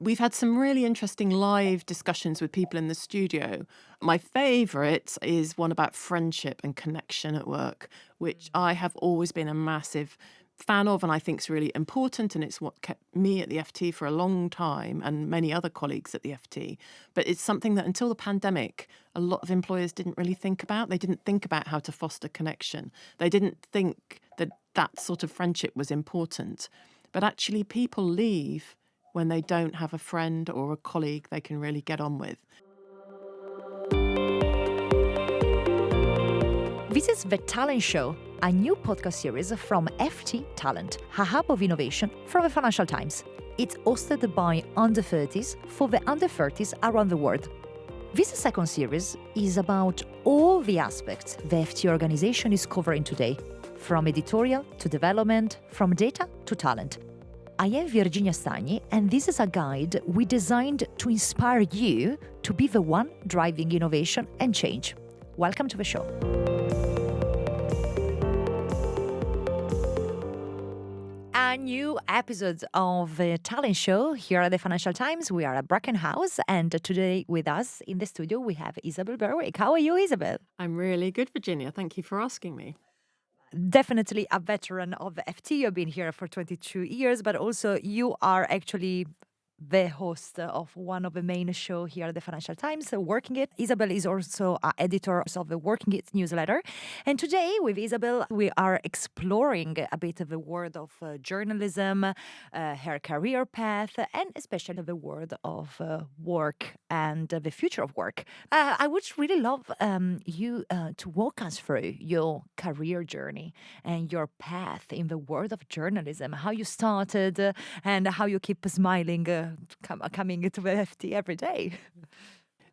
We've had some really interesting live discussions with people in the studio. My favourite is one about friendship and connection at work, which I have always been a massive fan of and I think is really important, and it's what kept me at the FT for a long time and many other colleagues at the FT. But it's something that until the pandemic, a lot of employers didn't really think about. They didn't think about how to foster connection. They didn't think that that sort of friendship was important. But actually people leave when they don't have a friend or a colleague they can really get on with. This is The Talent Show, a new podcast series from FT Talent, a hub of innovation from the Financial Times. It's hosted by under 30s for the under 30s around the world. This second series is about all the aspects the FT organization is covering today, from editorial to development, from data to talent. I am Virginia Stagni, and this is a guide we designed to inspire you to be the one driving innovation and change. Welcome to the show. A new episode of the Talent Show here at the Financial Times. We are at Bracken House, and today with us in the studio we have Isabel Berwick. How are you, Isabel? I'm really good, Virginia. Thank you for asking me. Definitely a veteran of the FT. You've been here for 22 years, but also you are actually the host of one of the main shows here at the Financial Times, Working It. Isabel is also an editor of the Working It newsletter. And today with Isabel, we are exploring a bit of the world of journalism, her career path, and especially the world of work and the future of work. I would really love you to walk us through your career journey and your path in the world of journalism, how you started and how you keep smiling coming into the FT every day.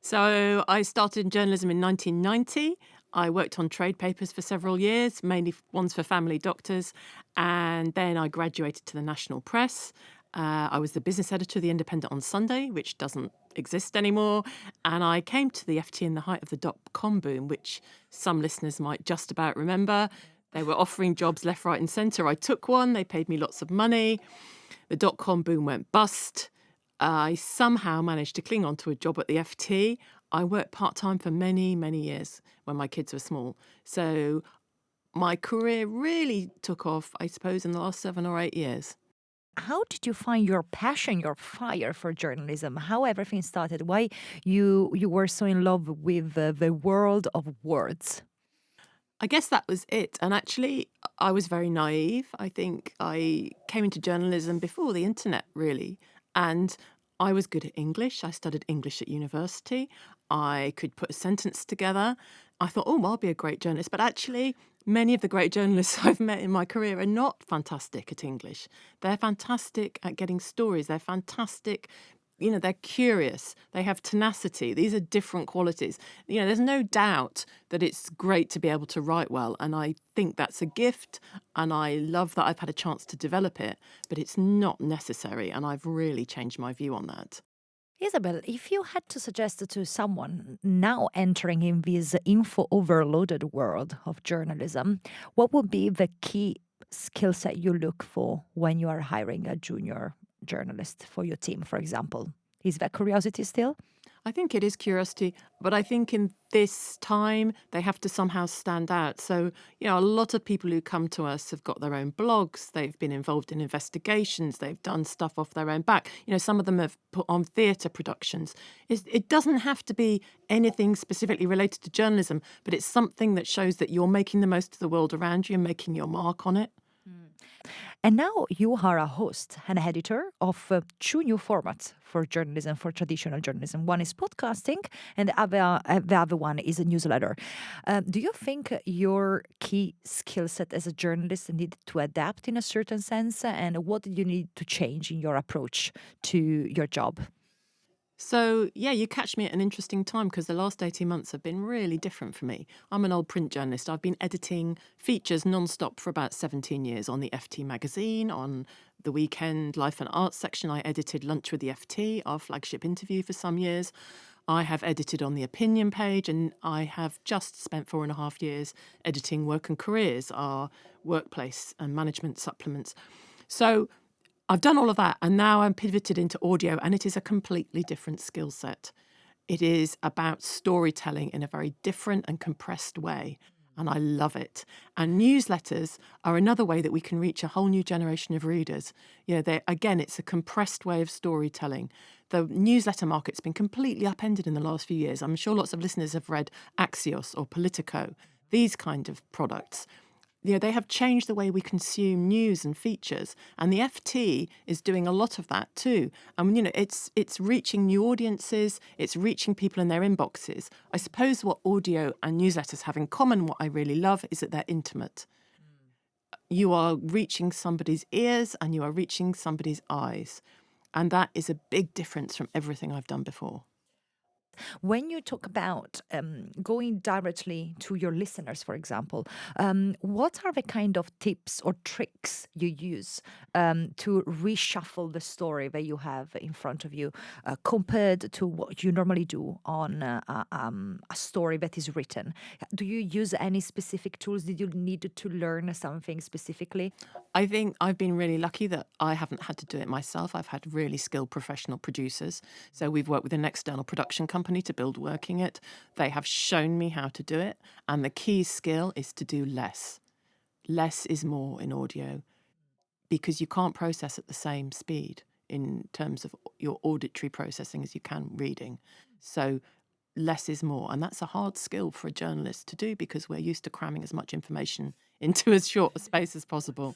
So I started in journalism in 1990. I worked on trade papers for several years, mainly ones for family doctors. And then I graduated to the national press. I was the business editor of The Independent on Sunday, which doesn't exist anymore. And I came to the FT in the height of the dot-com boom, which some listeners might just about remember. They were offering jobs left, right and centre. I took one. They paid me lots of money. The dot-com boom went bust. I somehow managed to cling on to a job at the FT. I worked part-time for many, many years when my kids were small. So my career really took off, I suppose, in the last 7 or 8 years. How did you find your passion, your fire for journalism? How everything started? Why you were so in love with the world of words? I guess that was it. And actually, I was very naive. I think I came into journalism before the internet, really. And I was good at English. I studied English at university. I could put a sentence together. I thought, oh, I'll be a great journalist. But actually, many of the great journalists I've met in my career are not fantastic at English. They're fantastic at getting stories. They're fantastic. They're curious. They have tenacity. These are different qualities. There's no doubt that it's great to be able to write well. And I think that's a gift. And I love that I've had a chance to develop it. But it's not necessary. And I've really changed my view on that. Isabel, if you had to suggest to someone now entering in this info overloaded world of journalism, what would be the key skill set you look for when you are hiring a junior journalist for your team, for example? Is that curiosity still? I think it is curiosity, but I think in this time they have to somehow stand out. So, a lot of people who come to us have got their own blogs, they've been involved in investigations, they've done stuff off their own back. Some of them have put on theatre productions. It doesn't have to be anything specifically related to journalism, but it's something that shows that you're making the most of the world around you and making your mark on it. And now you are a host and editor of two new formats for journalism, for traditional journalism. One is podcasting and the other one is a newsletter. Do you think your key skill set as a journalist needed to adapt in a certain sense? And what did you need to change in your approach to your job? So, you catch me at an interesting time because the last 18 months have been really different for me. I'm an old print journalist. I've been editing features non-stop for about 17 years on the FT magazine, on the weekend Life and Arts section. I edited Lunch with the FT, our flagship interview, for some years. I have edited on the opinion page, and I have just spent 4.5 years editing Work and Careers, our workplace and management supplements. So I've done all of that, and now I'm pivoted into audio, and it is a completely different skill set. It is about storytelling in a very different and compressed way, and I love it. And newsletters are another way that we can reach a whole new generation of readers. Again, it's a compressed way of storytelling. The newsletter market's been completely upended in the last few years. I'm sure lots of listeners have read Axios or Politico, these kind of products. They have changed the way we consume news and features, and the FT is doing a lot of that too. And it's reaching new audiences, it's reaching people in their inboxes. I suppose what audio and newsletters have in common, what I really love, is that they're intimate. You are reaching somebody's ears and you are reaching somebody's eyes, and that is a big difference from everything I've done before. When you talk about going directly to your listeners, for example, what are the kind of tips or tricks you use to reshuffle the story that you have in front of you compared to what you normally do on a story that is written? Do you use any specific tools? Did you need to learn something specifically? I think I've been really lucky that I haven't had to do it myself. I've had really skilled professional producers. So we've worked with an external production company to build Working It. They have shown me how to do it. And the key skill is to do less. Less is more in audio because you can't process at the same speed in terms of your auditory processing as you can reading. So less is more. And that's a hard skill for a journalist to do because we're used to cramming as much information into as short a space as possible.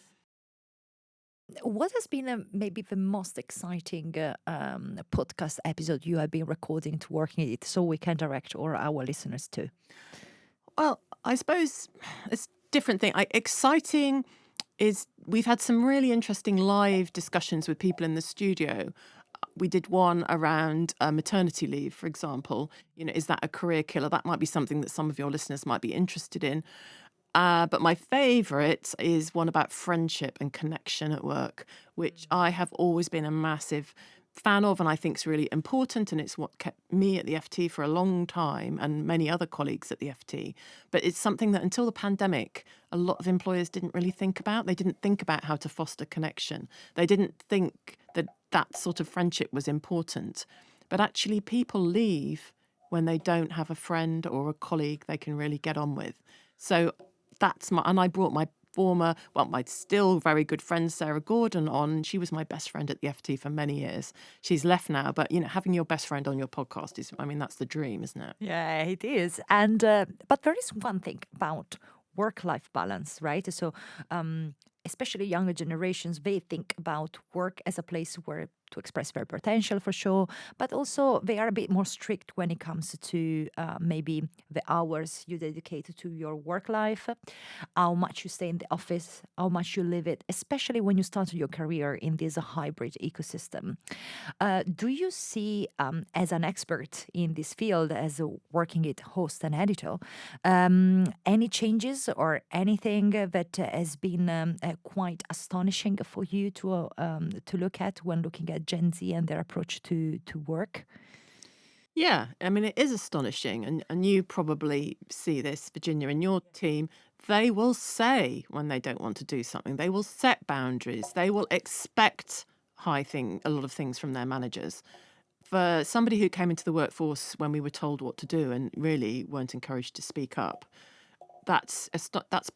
What has been maybe the most exciting podcast episode you have been recording to Working It so we can direct our listeners to? Well, I suppose it's a different thing. Exciting is we've had some really interesting live discussions with people in the studio. We did one around maternity leave, for example. Is that a career killer? That might be something that some of your listeners might be interested in. But my favourite is one about friendship and connection at work, which I have always been a massive fan of and I think is really important. And it's what kept me at the FT for a long time and many other colleagues at the FT. But it's something that until the pandemic, a lot of employers didn't really think about. They didn't think about how to foster connection. They didn't think that that sort of friendship was important. But actually, people leave when they don't have a friend or a colleague they can really get on with. So and I brought my my still very good friend, Sarah Gordon, on. She was my best friend at the FT for many years. She's left now, but having your best friend on your podcast that's the dream, isn't it? Yeah, it is. And but there is one thing about work-life balance, right? So especially younger generations, they think about work as a place where to express their potential for sure, but also they are a bit more strict when it comes to maybe the hours you dedicate to your work life, how much you stay in the office, how much you live it, especially when you start your career in this hybrid ecosystem. Do you see, as an expert in this field, as a Working It host and editor, any changes or anything that has been quite astonishing for you to look at when looking at Gen Z and their approach to work? Yeah, it is astonishing. And you probably see this, Virginia, in your team. They will say when they don't want to do something, they will set boundaries, they will expect a lot of things from their managers. For somebody who came into the workforce when we were told what to do and really weren't encouraged to speak up, that's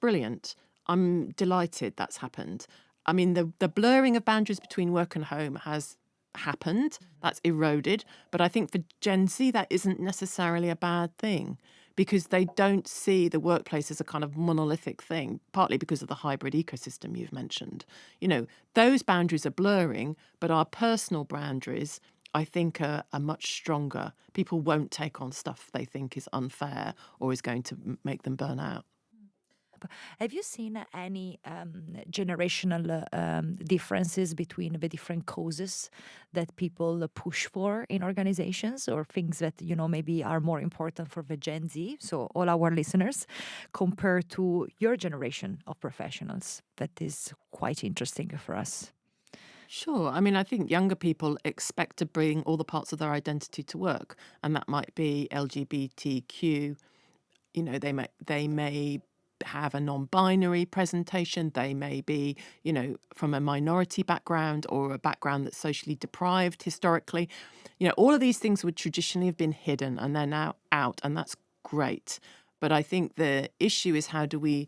brilliant. I'm delighted that's happened. The blurring of boundaries between work and home has happened. That's eroded. But I think for Gen Z, that isn't necessarily a bad thing because they don't see the workplace as a kind of monolithic thing, partly because of the hybrid ecosystem you've mentioned. Those boundaries are blurring, but our personal boundaries, I think, are much stronger. People won't take on stuff they think is unfair or is going to make them burn out. Have you seen any generational differences between the different causes that people push for in organizations or things that, maybe are more important for the Gen Z, so all our listeners, compared to your generation of professionals? That is quite interesting for us. Sure. I think younger people expect to bring all the parts of their identity to work, and that might be LGBTQ. They may have a non-binary presentation. They may be, from a minority background or a background that's socially deprived historically. All of these things would traditionally have been hidden, and they're now out, and that's great. But I think the issue is how do we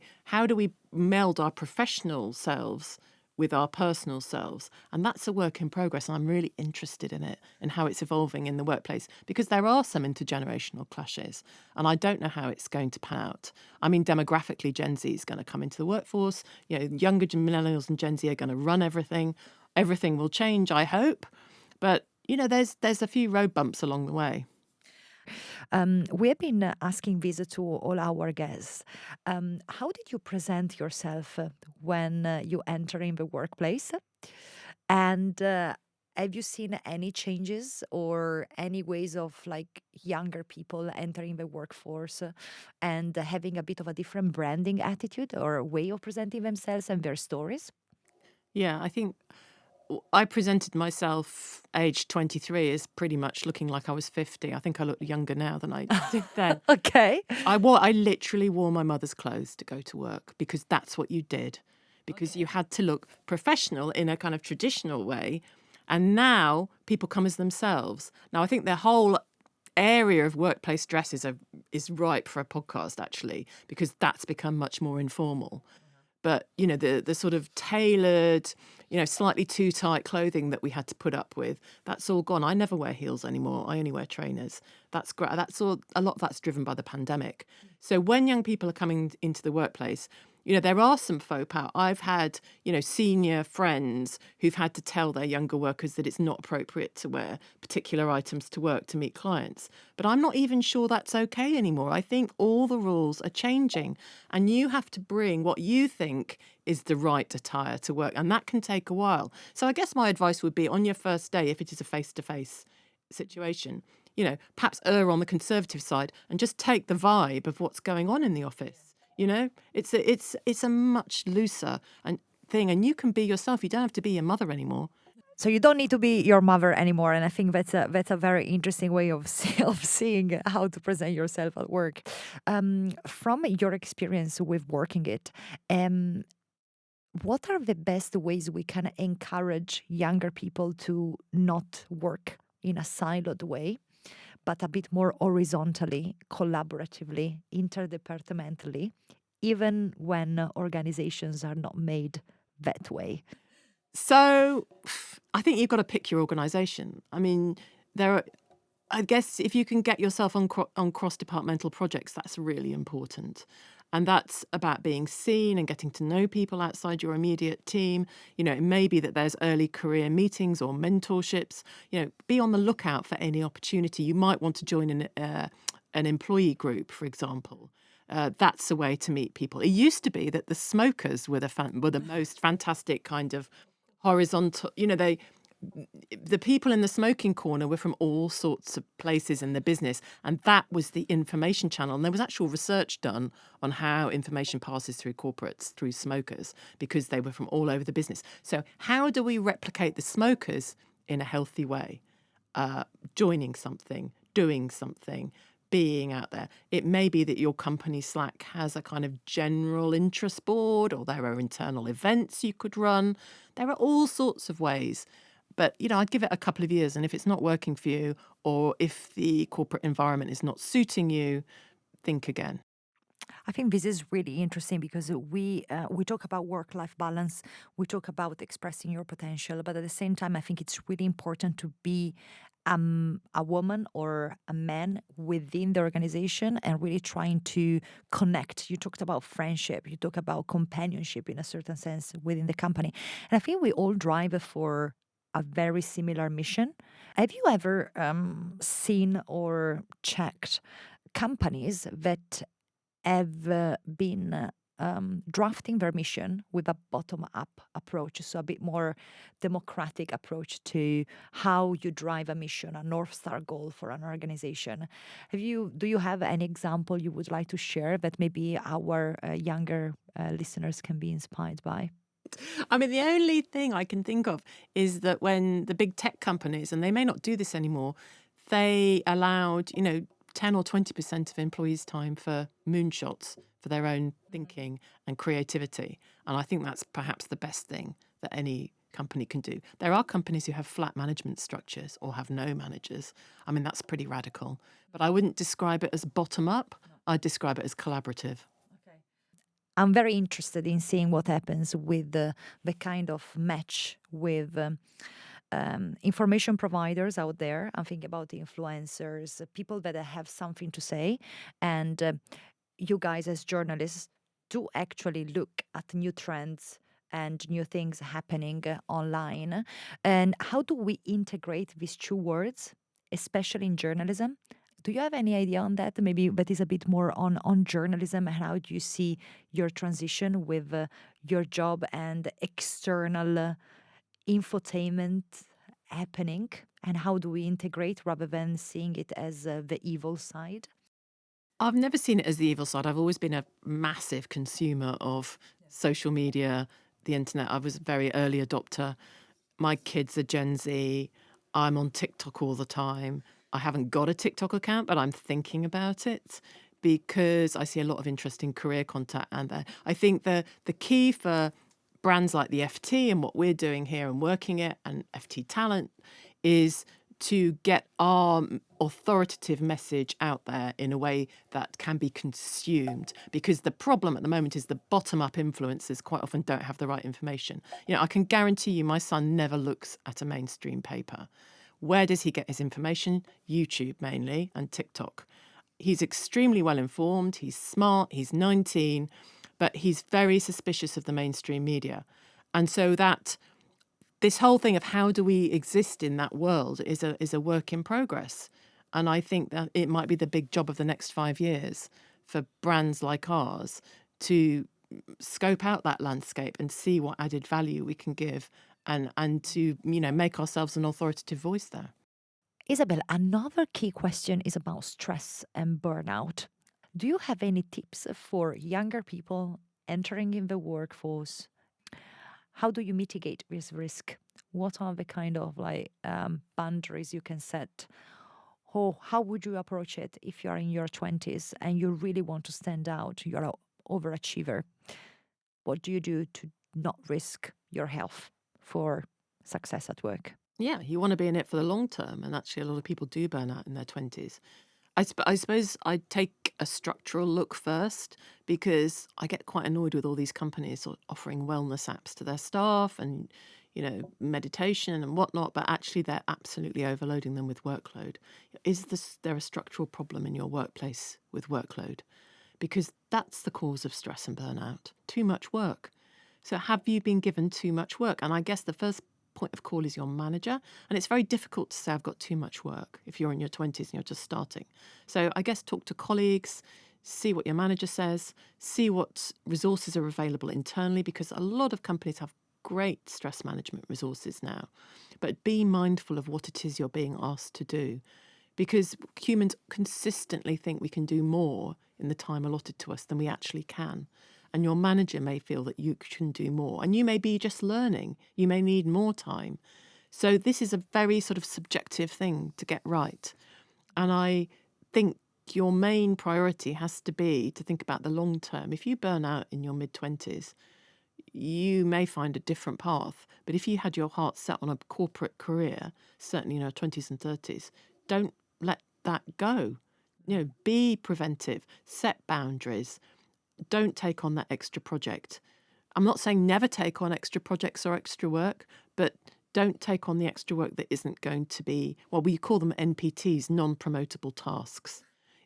meld our professional selves with our personal selves? And that's a work in progress. And I'm really interested in it and how it's evolving in the workplace, because there are some intergenerational clashes, and I don't know how it's going to pan out. I mean, demographically, Gen Z is going to come into the workforce. Younger millennials and Gen Z are going to run everything. Everything will change, I hope. But, there's a few road bumps along the way. We have been asking this to all our guests. How did you present yourself when you enter in the workplace? And have you seen any changes or any ways of like younger people entering the workforce and having a bit of a different branding attitude or way of presenting themselves and their stories? Yeah, I think I presented myself aged 23 as pretty much looking like I was 50. I think I look younger now than I did then. Okay. I literally wore my mother's clothes to go to work, because that's what you did, because you had to look professional in a kind of traditional way. And now people come as themselves. Now, I think the whole area of workplace dress is ripe for a podcast, actually, because that's become much more informal. But, the sort of tailored, slightly too tight clothing that we had to put up with, that's all gone. I never wear heels anymore. I only wear trainers. That's great. That's all. A lot of that's driven by the pandemic. So when young people are coming into the workplace, there are some faux pas. I've had, senior friends who've had to tell their younger workers that it's not appropriate to wear particular items to work to meet clients. But I'm not even sure that's okay anymore. I think all the rules are changing, and you have to bring what you think is the right attire to work, and that can take a while. So I guess my advice would be, on your first day, if it is a face-to-face situation, perhaps err on the conservative side and just take the vibe of what's going on in the office. It's a much looser thing, and you can be yourself. You don't have to be your mother anymore. So you don't need to be your mother anymore, and I think that's a very interesting way of of seeing how to present yourself at work. From your experience with working it, what are the best ways we can encourage younger people to not work in a siloed way, but a bit more horizontally, collaboratively, interdepartmentally, even when organizations are not made that way? So I think you've got to pick your organisation. I mean, I guess if you can get yourself on cross-departmental projects, that's really important. And that's about being seen and getting to know people outside your immediate team. It may be that there's early career meetings or mentorships. Be on the lookout for any opportunity. You might want to join an employee group, for example. That's a way to meet people. It used to be that the smokers were the most fantastic kind of horizontal. The people in the smoking corner were from all sorts of places in the business, and that was the information channel. And there was actual research done on how information passes through corporates, through smokers, because they were from all over the business. So how do we replicate the smokers in a healthy way? Joining something, doing something, being out there. It may be that your company Slack has a kind of general interest board, or there are internal events you could run. There are all sorts of ways. But, I'd give it a couple of years, and if it's not working for you, or if the corporate environment is not suiting you, think again. I think this is really interesting because we talk about work-life balance, we talk about expressing your potential, but at the same time, I think it's really important to be a woman or a man within the organization and really trying to connect. You talked about friendship, you talk about companionship in a certain sense within the company, and I think we all drive for a very similar mission. Have you ever seen or checked companies that have been drafting their mission with a bottom up approach, so a bit more democratic approach to how you drive a mission, a North Star goal for an organization? Do you have an example you would like to share that maybe our younger listeners can be inspired by? I mean, the only thing I can think of is that when the big tech companies, and they may not do this anymore, they allowed, 10 or 20% of employees' time for moonshots, for their own thinking and creativity. And I think that's perhaps the best thing that any company can do. There are companies who have flat management structures or have no managers. I mean, that's pretty radical. But I wouldn't describe it as bottom up. I'd describe it as collaborative. I'm very interested in seeing what happens with the kind of match with information providers out there. I'm thinking about influencers, people that have something to say, and you guys as journalists do actually look at new trends and new things happening online. And how do we integrate these two words, especially in journalism? Do you have any idea on that? Maybe that is a bit more on journalism, and how do you see your transition with your job and external infotainment happening? And how do we integrate rather than seeing it as the evil side? I've never seen it as the evil side. I've always been a massive consumer of social media, the internet. I was a very early adopter. My kids are Gen Z. I'm on TikTok all the time. I haven't got a TikTok account, but I'm thinking about it because I see a lot of interesting career content. And I think the key for brands like the FT and what we're doing here and working it and FT Talent is to get our authoritative message out there in a way that can be consumed, because the problem at the moment is the bottom-up influencers quite often don't have the right information. I can guarantee you my son never looks at a mainstream paper. Where does he get his information? YouTube mainly, and TikTok. He's extremely well informed, he's smart, he's 19, but he's very suspicious of the mainstream media. And so that this whole thing of how do we exist in that world is a work in progress. And I think that it might be the big job of the next 5 years for brands like ours to scope out that landscape and see what added value we can give, and to make ourselves an authoritative voice there. Isabel, another key question is about stress and burnout. Do you have any tips for younger people entering in the workforce? How do you mitigate this risk? What are the kind of boundaries you can set? Or how would you approach it if you're in your 20s and you really want to stand out? You're an overachiever. What do you do to not risk your health for success at work? Yeah, you want to be in it for the long term, and actually a lot of people do burn out in their 20s. I suppose I'd take a structural look first, because I get quite annoyed with all these companies offering wellness apps to their staff and, meditation and whatnot, but actually they're absolutely overloading them with workload. There a structural problem in your workplace with workload? Because that's the cause of stress and burnout. Too much work. So have you been given too much work? And I guess the first point of call is your manager. And it's very difficult to say I've got too much work if you're in your 20s and you're just starting. So I guess talk to colleagues, see what your manager says, see what resources are available internally, because a lot of companies have great stress management resources now. But be mindful of what it is you're being asked to do, because humans consistently think we can do more in the time allotted to us than we actually can. And your manager may feel that you can do more, and you may be just learning. You may need more time. So this is a very sort of subjective thing to get right. And I think your main priority has to be to think about the long term. If you burn out in your mid-20s, you may find a different path. But if you had your heart set on a corporate career, certainly in your 20s and 30s, don't let that go. Be preventive, set boundaries. Don't take on that extra project. I'm not saying never take on extra projects or extra work, but don't take on the extra work that isn't going to be, well, we call them NPTs, non-promotable tasks.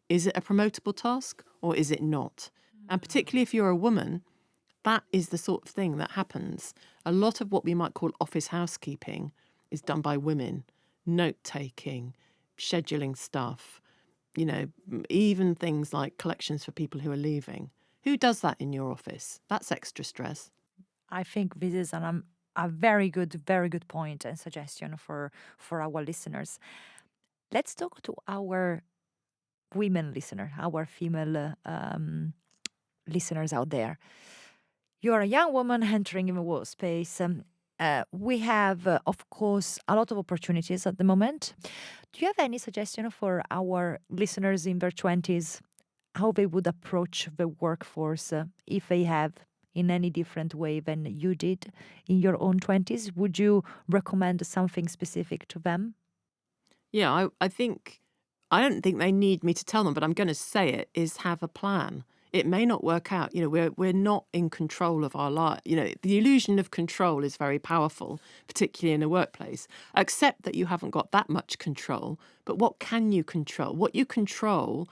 Is it a promotable task or is it not? And particularly if you're a woman, that is the sort of thing that happens. A lot of what we might call office housekeeping is done by women. Note-taking, scheduling stuff, even things like collections for people who are leaving. Who does that in your office? That's extra stress. I think this is a very good point and suggestion for our listeners. Let's talk to our women listener, our female listeners out there. You're a young woman entering in the workspace. We have, of course, a lot of opportunities at the moment. Do you have any suggestion for our listeners in their 20s? how they would approach the workforce if they have in any different way than you did in your own 20s? Would you recommend something specific to them? Yeah, I don't think they need me to tell them, but I'm going to say it, is have a plan. It may not work out. We're not in control of our life. The illusion of control is very powerful, particularly in a workplace. Accept that you haven't got that much control, but what can you control? What you control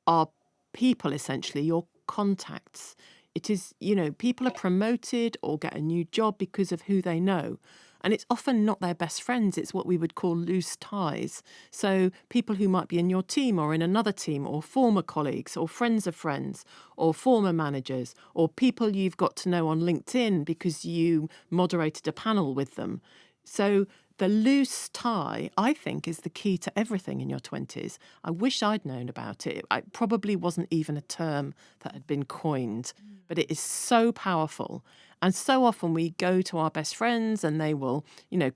are people, essentially, your contacts. It is, people are promoted or get a new job because of who they know. And it's often not their best friends. It's what we would call loose ties. So people who might be in your team or in another team, or former colleagues or friends of friends or former managers, or people you've got to know on LinkedIn because you moderated a panel with them. So the loose tie, I think, is the key to everything in your 20s. I wish I'd known about it. It probably wasn't even a term that had been coined, but it is so powerful. And so often we go to our best friends and they will,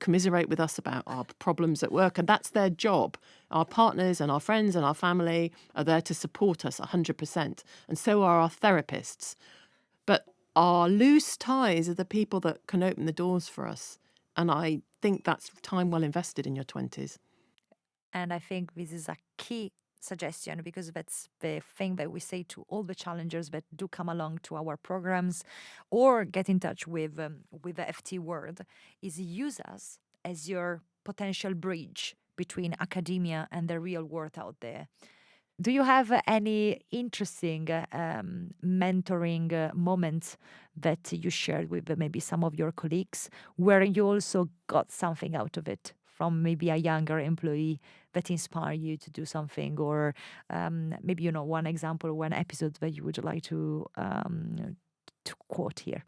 commiserate with us about our problems at work. And that's their job. Our partners and our friends and our family are there to support us 100%. And so are our therapists. But our loose ties are the people that can open the doors for us. And I think that's time well invested in your 20s. And I think this is a key suggestion because that's the thing that we say to all the challengers that do come along to our programs or get in touch with the FT world is use us as your potential bridge between academia and the real world out there. Do you have any interesting mentoring moments that you shared with maybe some of your colleagues where you also got something out of it from maybe a younger employee that inspired you to do something, or maybe one example, one episode that you would like to quote here?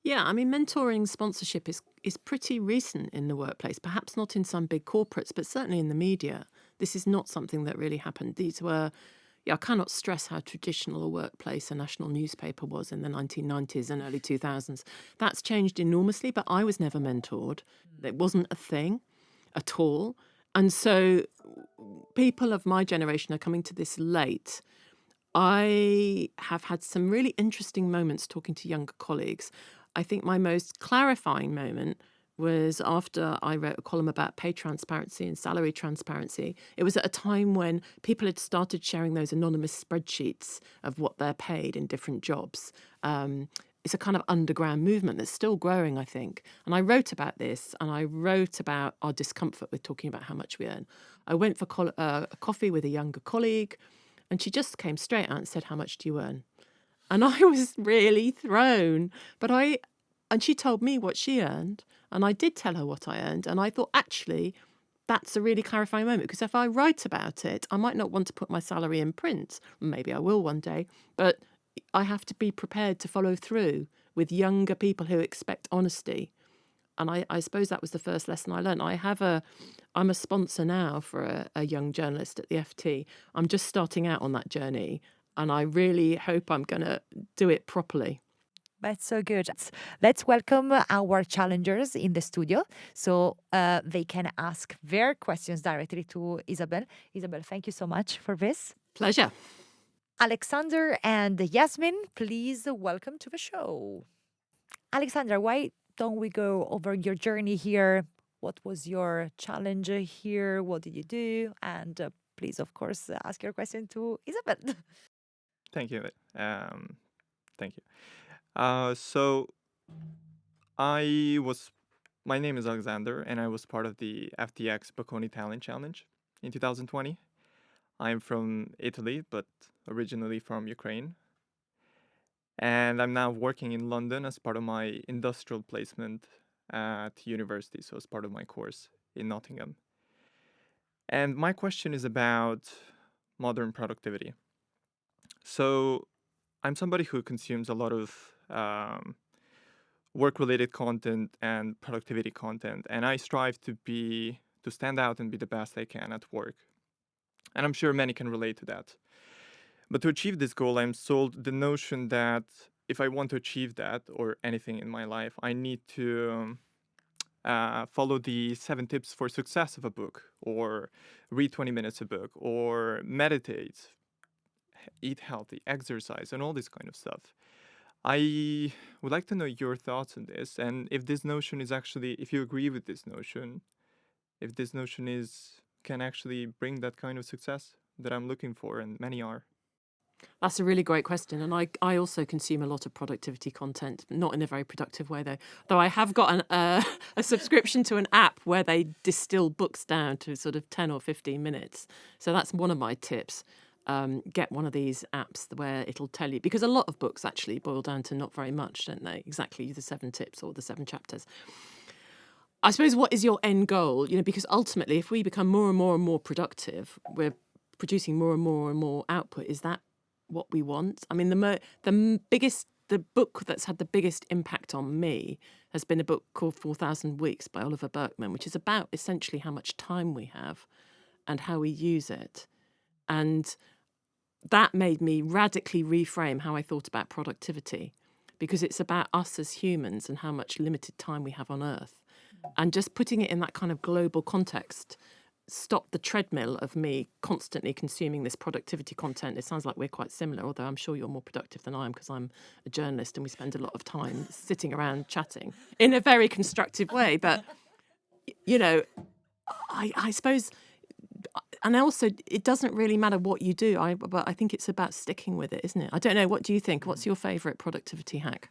Yeah, I mean, mentoring sponsorship is pretty recent in the workplace, perhaps not in some big corporates, but certainly in the media. This is not something that really happened. I cannot stress how traditional a workplace a national newspaper was in the 1990s and early 2000s. That's changed enormously, but I was never mentored. It wasn't a thing at all. And so people of my generation are coming to this late. I have had some really interesting moments talking to younger colleagues. I think my most clarifying moment was after I wrote a column about pay transparency and salary transparency. It was at a time when people had started sharing those anonymous spreadsheets of what they're paid in different jobs. It's a kind of underground movement that's still growing, I think. And I wrote about this, and I wrote about our discomfort with talking about how much we earn. I went for a coffee with a younger colleague, and she just came straight out and said, "How much do you earn?" And I was really thrown. And she told me what she earned, and I did tell her what I earned. And I thought, actually, that's a really clarifying moment, because if I write about it, I might not want to put my salary in print. Maybe I will one day, but I have to be prepared to follow through with younger people who expect honesty. And I suppose that was the first lesson I learned. I'm a sponsor now for a young journalist at the FT. I'm just starting out on that journey, and I really hope I'm going to do it properly. That's so good. Let's welcome our challengers in the studio so they can ask their questions directly to Isabel. Isabel, thank you so much for this. Pleasure. Alexander and Yasmin, please welcome to the show. Alexander, why don't we go over your journey here? What was your challenge here? What did you do? And please, of course, ask your question to Isabel. Thank you. Thank you. So I was, my name is Alexander, and I was part of the FTX Bocconi Talent Challenge in 2020. I'm from Italy, but originally from Ukraine. And I'm now working in London as part of my industrial placement at university, so as part of my course in Nottingham. And my question is about modern productivity. So I'm somebody who consumes a lot of work-related content and productivity content, and I strive to stand out and be the best I can at work. And I'm sure many can relate to that. But to achieve this goal, I'm sold the notion that if I want to achieve that or anything in my life, I need to follow the 7 tips for success of a book, or read 20 minutes a book, or meditate, eat healthy, exercise, and all this kind of stuff. I would like to know your thoughts on this, and if this notion is actually, if you agree with this notion, if this notion is can actually bring that kind of success that I'm looking for, and many are. That's a really great question. And I also consume a lot of productivity content, not in a very productive way, though. Though I have got a subscription to an app where they distill books down to sort of 10 or 15 minutes. So that's one of my tips. Get one of these apps where it'll tell you, because a lot of books actually boil down to not very much, don't they? Exactly the 7 tips or the 7 chapters. I suppose, what is your end goal? Because ultimately, if we become more and more and more productive, we're producing more and more output. Is that what we want? I mean, the book that's had the biggest impact on me has been a book called 4,000 Weeks by Oliver Burkeman, which is about essentially how much time we have and how we use it. And that made me radically reframe how I thought about productivity, because it's about us as humans and how much limited time we have on Earth. And just putting it in that kind of global context stopped the treadmill of me constantly consuming this productivity content. It sounds like we're quite similar, although I'm sure you're more productive than I am, because I'm a journalist and we spend a lot of time sitting around chatting in a very constructive way. But, I suppose, and also, it doesn't really matter what you do, but I think it's about sticking with it, isn't it? I don't know. What do you think? What's your favourite productivity hack?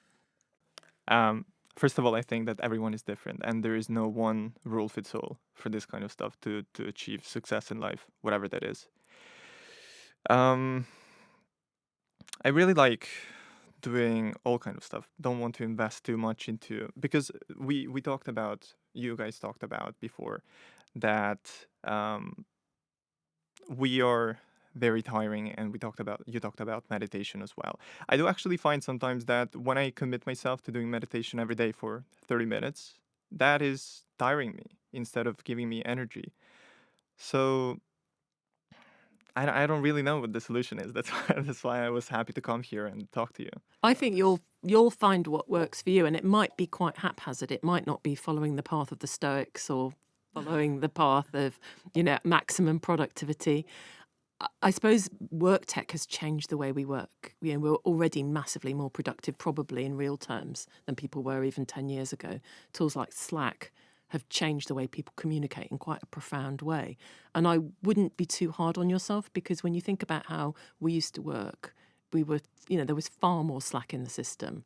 First of all, I think that everyone is different, and there is no one rule fits all for this kind of stuff to achieve success in life, whatever that is. Um, I really like doing all kind of stuff. Don't want to invest too much into, because we talked about, you guys talked about before, that we are very tiring, and you talked about meditation as well. I do actually find sometimes that when I commit myself to doing meditation every day for 30 minutes, that is tiring me instead of giving me energy. So I don't really know what the solution is. That's why I was happy to come here and talk to you. I think you'll find what works for you, and it might be quite haphazard. It might not be following the path of the Stoics or following the path of, maximum productivity. I suppose work tech has changed the way we work. We're already massively more productive, probably in real terms, than people were even 10 years ago. Tools like Slack have changed the way people communicate in quite a profound way. And I wouldn't be too hard on yourself, because when you think about how we used to work, there was far more slack in the system,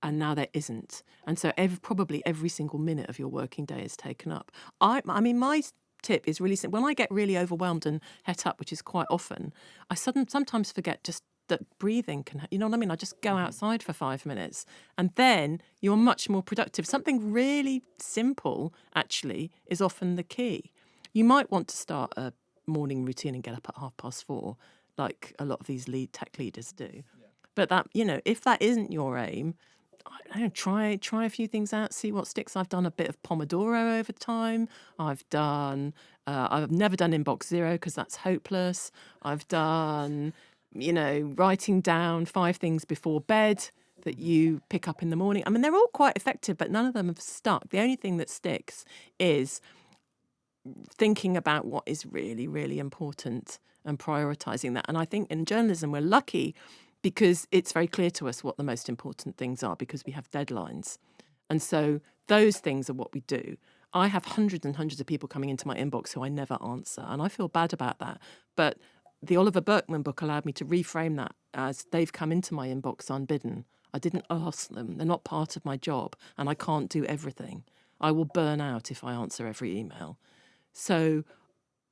and now there isn't. And so probably every single minute of your working day is taken up. I mean, my tip is really simple. When I get really overwhelmed and het up, which is quite often, I sometimes forget just that breathing can, you know what I mean? I just go outside for 5 minutes, and then you're much more productive. Something really simple, actually, is often the key. You might want to start a morning routine and get up at 4:30, like a lot of these tech leaders do. But that, if that isn't your aim, I don't know, try a few things out, see what sticks. I've done a bit of Pomodoro over time. I've never done inbox zero, because that's hopeless. I've done, writing down 5 things before bed that you pick up in the morning. I mean, they're all quite effective, but none of them have stuck. The only thing that sticks is thinking about what is really, really important and prioritizing that. And I think in journalism, we're lucky because it's very clear to us what the most important things are, because we have deadlines. And so those things are what we do. I have hundreds and hundreds of people coming into my inbox who I never answer, and I feel bad about that. But the Oliver Burkeman book allowed me to reframe that as they've come into my inbox unbidden. I didn't ask them. They're not part of my job, and I can't do everything. I will burn out if I answer every email. So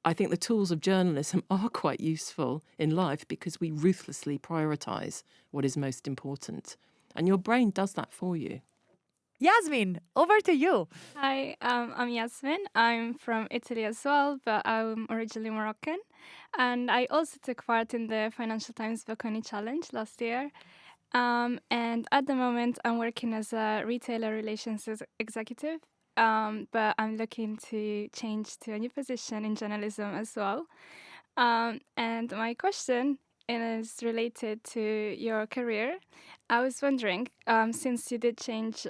I think the tools of journalism are quite useful in life, because we ruthlessly prioritise what is most important. And your brain does that for you. Yasmin, over to you. Hi, I'm Yasmin. I'm from Italy as well, but I'm originally Moroccan. And I also took part in the Financial Times Bocconi Challenge last year. And at the moment, I'm working as a retailer relations executive, but I'm looking to change to a new position in journalism as well. And my question is related to your career. I was wondering, since you did change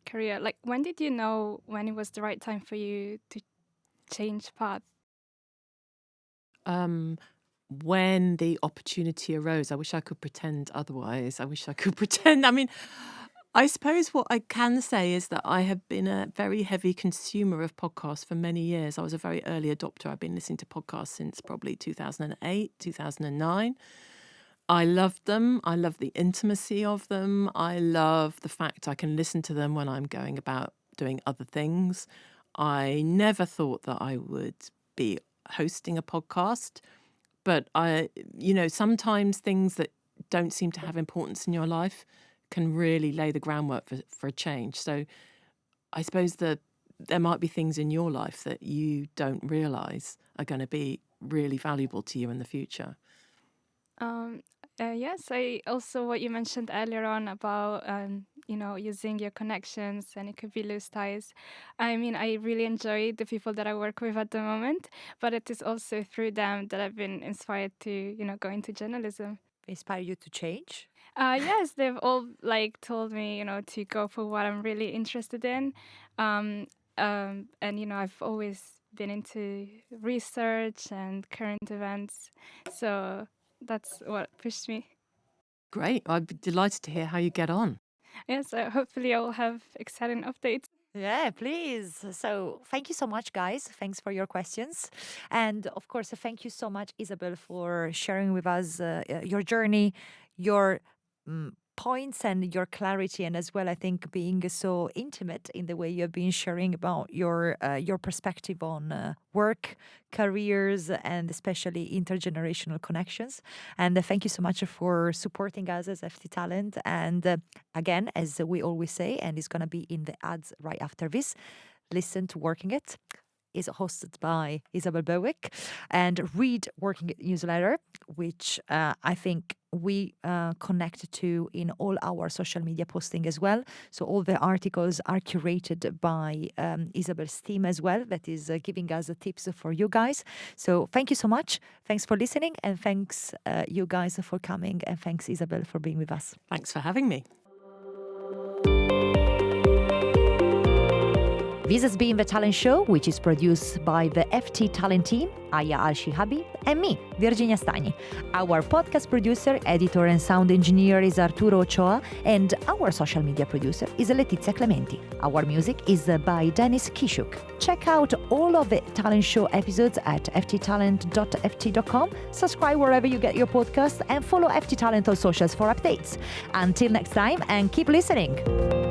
career, like when did you know when it was the right time for you to change path? when the opportunity arose, I wish I could pretend otherwise. I wish I could pretend. I mean, I suppose what I can say is that I have been a very heavy consumer of podcasts for many years. I was a very early adopter. I've been listening to podcasts since probably 2008, 2009. I love them. I love the intimacy of them. I love the fact I can listen to them when I'm going about doing other things. I never thought that I would be hosting a podcast, but sometimes things that don't seem to have importance in your life can really lay the groundwork for a change. So I suppose that there might be things in your life that you don't realise are going to be really valuable to you in the future. Yes, I also what you mentioned earlier on about using your connections, and it could be loose ties. I mean, I really enjoy the people that I work with at the moment, but it is also through them that I've been inspired to go into journalism. Inspire you to change? Yes, they've all told me to go for what I'm really interested in, and I've always been into research and current events, so that's what pushed me. Great. I'd be delighted to hear how you get on. Yeah, so hopefully I'll have exciting updates. Yeah, please. So thank you so much, guys. Thanks for your questions. And of course, thank you so much, Isabel, for sharing with us your journey, your points and your clarity, and as well, I think, being so intimate in the way you have been sharing about your perspective on work, careers, and especially intergenerational connections. And thank you so much for supporting us as FT Talent. And again, as we always say, and it's going to be in the ads right after this, listen to Working It. Is hosted by Isabel Berwick, and read Working It newsletter, which I think we connect to in all our social media posting as well. So all the articles are curated by Isabel's team as well, that is giving us tips for you guys. So thank you so much. Thanks for listening, and thanks you guys for coming, and thanks Isabel for being with us. Thanks for having me. This has been The Talent Show, which is produced by the FT Talent team, Aya Al-Shihabi, and me, Virginia Stagni. Our podcast producer, editor, and sound engineer is Arturo Ochoa, and our social media producer is Letizia Clementi. Our music is by Dennis Kishuk. Check out all of the Talent Show episodes at fttalent.ft.com, subscribe wherever you get your podcasts, and follow FT Talent on socials for updates. Until next time, and keep listening.